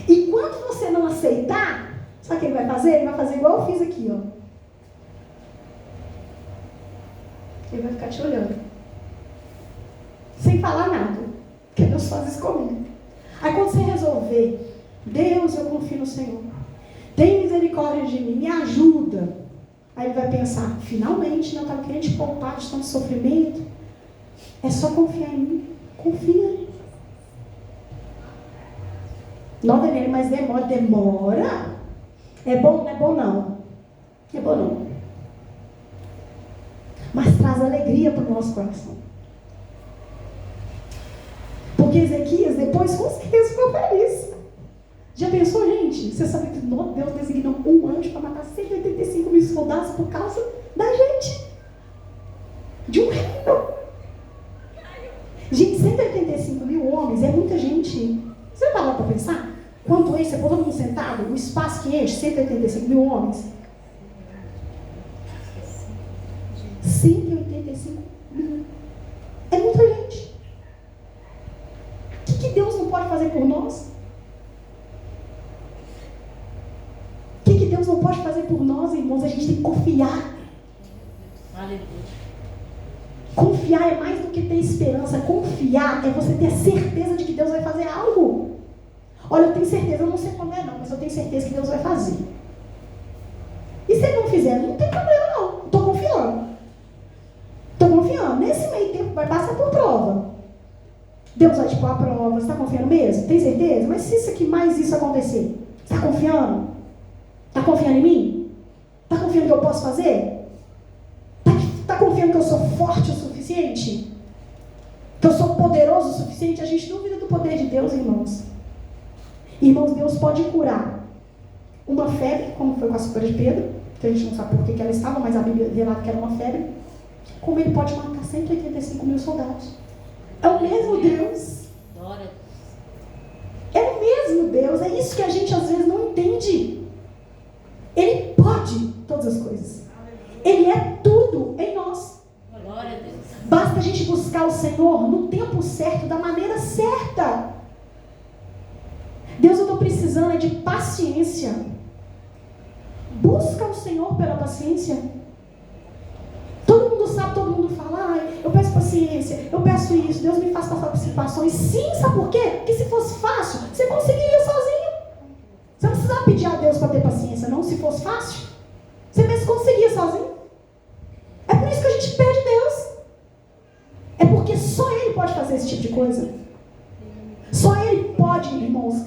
Speaker 1: E quando você não aceitar, sabe o que ele vai fazer? Ele vai fazer igual eu fiz aqui, ó. Ele vai ficar te olhando. Sem falar nada. Porque Deus faz isso comigo. Aí quando você resolver, Deus, eu confio no Senhor. Tem misericórdia de mim, me ajuda. Aí ele vai pensar, finalmente, eu estava querendo te poupar de tanto sofrimento. É só confiar em mim. Confia. Não, Daniel, mas demora. É bom? Não é bom não. É bom não. Mas traz alegria para o nosso coração. Porque Ezequias depois com certeza ficou feliz. Já pensou, gente? Você sabe que Deus designou um anjo para matar 185 mil soldados por causa da gente. De um reino. Gente, 185 mil homens é muita gente. Você parou para pensar? Quanto enche? Você pôs todo mundo sentado? O espaço que enche, 185 mil homens. 185 mil. É muita gente. O que Deus não pode fazer por nós? O que Deus não pode fazer por nós, irmãos? A gente tem que confiar.
Speaker 2: Aleluia.
Speaker 1: Confiar é mais do que ter esperança. Confiar é você ter a certeza de que Deus vai fazer algo. Olha, eu tenho certeza, eu não sei quando é não, mas eu tenho certeza que Deus vai fazer. E se Ele não fizer, não tem problema não. Estou confiando. Estou confiando. Nesse meio tempo vai passar por prova. Deus vai te pôr a prova. Você está confiando mesmo? Tem certeza? Mas se isso aqui, mais isso acontecer, você está confiando? Está confiando em mim? Está confiando que eu posso fazer? Está confiando que eu sou forte o suficiente? Que eu sou poderoso o suficiente? A gente duvida do poder de Deus, irmãos. Irmãos, Deus pode curar uma febre, como foi com a sogra de Pedro, que a gente não sabe por que ela estava, mas a Bíblia relata que era uma febre. Como Ele pode matar 185 mil soldados. É o mesmo Deus. Deus. É isso que a gente às vezes não entende. Ele pode todas as coisas. Ele é tudo em nós.
Speaker 2: Glória a Deus.
Speaker 1: Basta a gente buscar o Senhor no tempo certo, da maneira certa. Deus, eu estou precisando de paciência. Busca o Senhor pela paciência. Todo mundo sabe, todo mundo fala, eu peço paciência, eu peço isso, Deus me faz passar por situações. Sim, sabe por quê? Porque se fosse fácil, você conseguiria sozinho. Você não precisava pedir a Deus para ter paciência, não, se fosse fácil. Você mesmo conseguia sozinho. É por isso que a gente pede Deus. É porque só Ele pode fazer esse tipo de coisa. Só Ele pode, irmãos.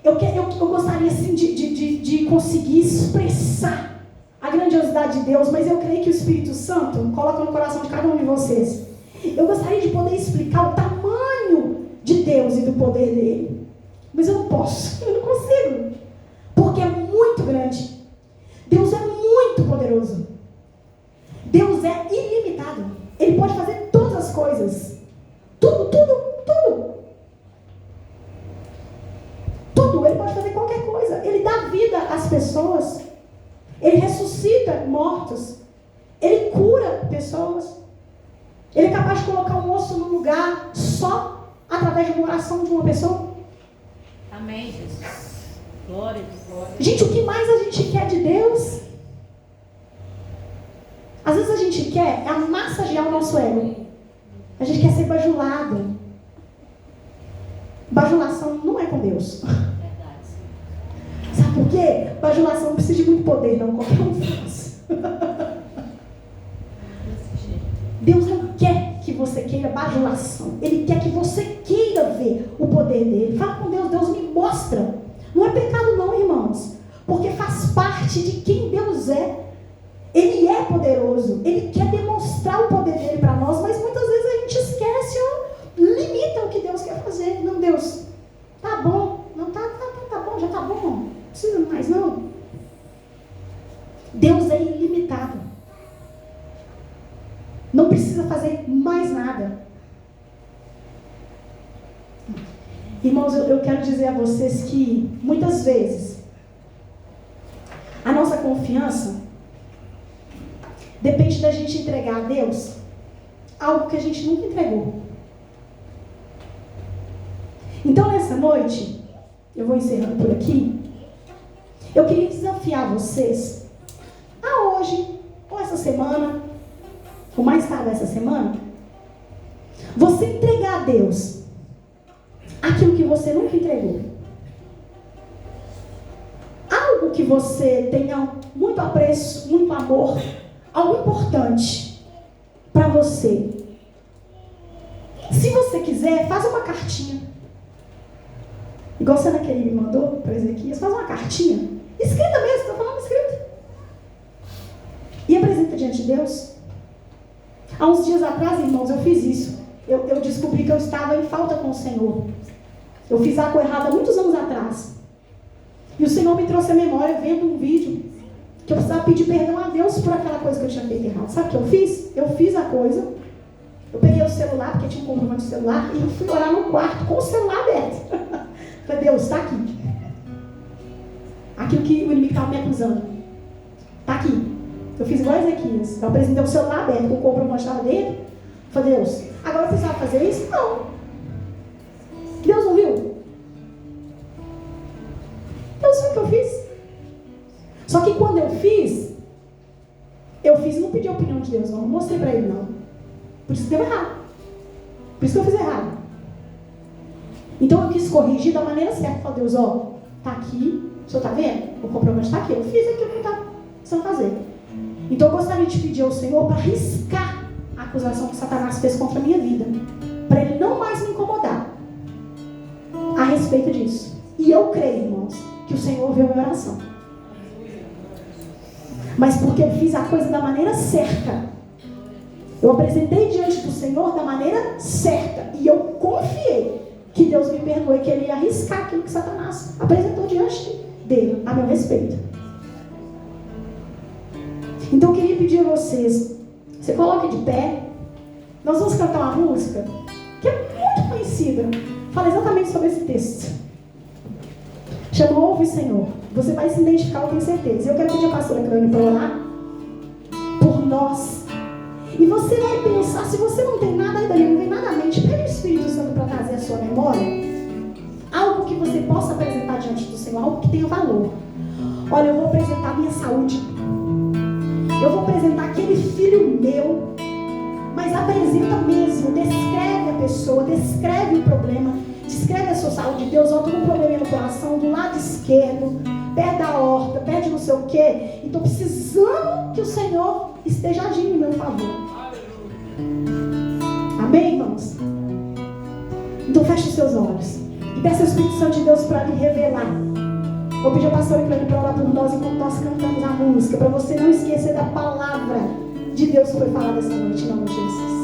Speaker 1: Eu gostaria assim de conseguir expressar a grandiosidade de Deus, mas eu creio que o Espírito Santo coloca no coração de cada um de vocês. Eu gostaria de poder explicar o tamanho de Deus e do poder dele. Mas eu não posso, eu não consigo. Porque é muito grande. Deus é muito poderoso. Deus é ilimitado. Ele pode fazer todas as coisas. Tudo, tudo, tudo. Tudo, Ele pode fazer qualquer coisa. Ele dá vida às pessoas. Ele ressuscita mortos. Ele cura pessoas. Ele é capaz de colocar um osso no lugar só através de uma oração de uma pessoa.
Speaker 2: Amém, Jesus. Glória a Deus.
Speaker 1: Gente, o que mais a gente quer de Deus? Às vezes a gente quer massagear o nosso ego. A gente quer ser bajulado. Bajulação não é com Deus.
Speaker 2: Verdade.
Speaker 1: Sabe por quê? Bajulação não precisa de muito poder, não. Qualquer um faz. Deus não quer que você queira bajulação. Ele quer que você queira ver o poder dele. Fala com Deus, Deus me mostra. Não é pecado não, irmãos. Porque faz parte de quem Deus é. Ele é poderoso. Ele quer demonstrar o poder dele para nós, mas muitas vezes a gente esquece ou limita o que Deus quer fazer. Não, Deus, tá bom. Não, tá bom, já tá bom. Não precisa mais, não. Deus é ilimitado. Não precisa fazer mais nada. Irmãos, eu quero dizer a vocês que muitas vezes a nossa confiança depende da gente entregar a Deus algo que a gente nunca entregou. Então, nessa noite, eu vou encerrando por aqui. Eu queria desafiar vocês a hoje, ou essa semana, ou mais tarde essa semana, você entregar a Deus aquilo que você nunca entregou. Algo que você tenha muito apreço, muito amor, algo importante para você. Se você quiser, faz uma cartinha. Igual a Sana que ele me mandou para Ezequias, faz uma cartinha. Escrita mesmo, estou falando escrita. E apresenta diante de Deus. Há uns dias atrás, irmãos, eu fiz isso. Eu descobri que eu estava em falta com o Senhor. Eu fiz algo errado há muitos anos atrás. E o Senhor me trouxe a memória vendo um vídeo que eu precisava pedir perdão a Deus por aquela coisa que eu tinha feito errado. Sabe o que eu fiz? Eu fiz a coisa. Eu peguei o celular, porque tinha um comprovante de celular, e eu fui orar no quarto com o celular aberto. Falei, Deus, está aqui. Aquilo que o inimigo estava me acusando. Está aqui. Eu fiz igual a Ezequias. Eu apresentei o celular aberto, o comprovante estava dentro. Falei, Deus, agora eu precisava fazer isso? Não. Deus não viu? Deus viu o que eu fiz. Só que quando eu fiz e não pedi a opinião de Deus, não mostrei para ele, não. Por isso que deu errado. Por isso que eu fiz errado. Então eu quis corrigir da maneira certa. Falei, Deus, ó, tá aqui, o senhor tá vendo? O comprovante está aqui. Eu fiz aquilo que eu estava precisando fazer. Então eu gostaria de pedir ao Senhor para riscar a acusação que Satanás fez contra a minha vida. Para ele não mais me incomodar a respeito disso. E eu creio, irmãos, que o Senhor ouviu a minha oração. Mas porque eu fiz a coisa da maneira certa. Eu apresentei diante do Senhor da maneira certa. E eu confiei que Deus me perdoe, que Ele ia arriscar aquilo que Satanás apresentou diante dele, a meu respeito. Então eu queria pedir a vocês, você coloque de pé. Nós vamos cantar uma música que é muito conhecida. Fala exatamente sobre esse texto. Chama ouve, Senhor. Você vai se identificar, eu tenho certeza. Eu quero pedir a pastora Crane para orar por nós. E você vai pensar, se você não tem nada ainda, não tem nada à mente, pede o Espírito Santo para trazer a sua memória algo que você possa apresentar diante do Senhor, algo que tenha valor. Olha, eu vou apresentar a minha saúde. Eu vou apresentar aquele filho meu. Mas apresenta mesmo, descreve a pessoa, descreve o problema, descreve a sua saúde. Deus, ó, tô com um problema no coração, do lado esquerdo, perto da horta, perto de não sei o quê. E estou precisando que o Senhor esteja agindo em meu favor. Amém, irmãos? Então feche os seus olhos e peça ao Espírito Santo de Deus para lhe revelar. Vou pedir a pastora Crane para orar por nós enquanto nós cantamos a música, para você não esquecer da palavra de Deus que foi falada esta noite, em nome de Jesus.